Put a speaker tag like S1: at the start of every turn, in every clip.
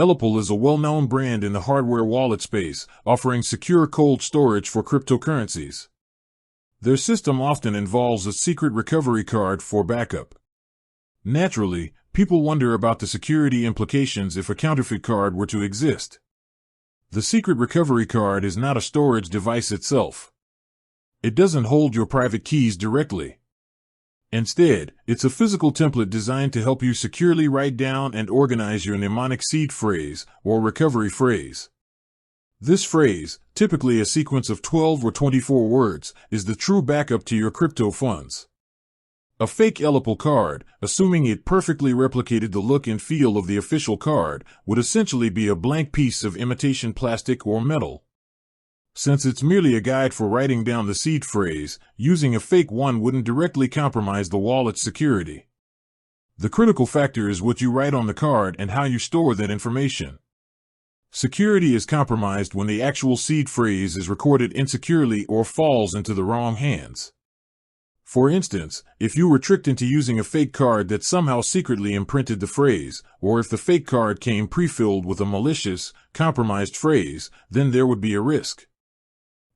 S1: ELLIPAL is a well-known brand in the hardware wallet space, offering secure cold storage for cryptocurrencies. Their system often involves a secret recovery card for backup. Naturally, people wonder about the security implications if a counterfeit card were to exist. The secret recovery card is not a storage device itself. It doesn't hold your private keys directly. Instead, it's a physical template designed to help you securely write down and organize your mnemonic seed phrase, or recovery phrase. This phrase, typically a sequence of 12 or 24 words, is the true backup to your crypto funds. A fake ELLIPAL card, assuming it perfectly replicated the look and feel of the official card, would essentially be a blank piece of imitation plastic or metal. Since it's merely a guide for writing down the seed phrase, using a fake one wouldn't directly compromise the wallet's security. The critical factor is what you write on the card and how you store that information. Security is compromised when the actual seed phrase is recorded insecurely or falls into the wrong hands. For instance, if you were tricked into using a fake card that somehow secretly imprinted the phrase, or if the fake card came pre-filled with a malicious, compromised phrase, then there would be a risk.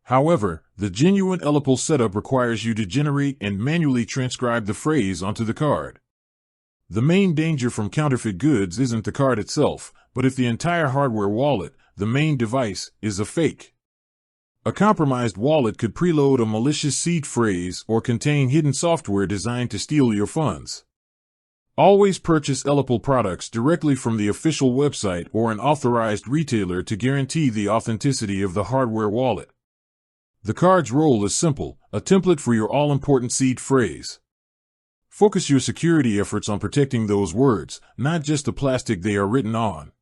S1: However, the genuine ELLIPAL setup requires you to generate and manually transcribe the phrase onto the card. The main danger from counterfeit goods isn't the card itself, but if the entire hardware wallet, the main device, is a fake. A compromised wallet could preload a malicious seed phrase or contain hidden software designed to steal your funds. Always purchase ELLIPAL products directly from the official website or an authorized retailer to guarantee the authenticity of the hardware wallet. The card's role is simple, a template for your all-important seed phrase. Focus your security efforts on protecting those words, not just the plastic they are written on.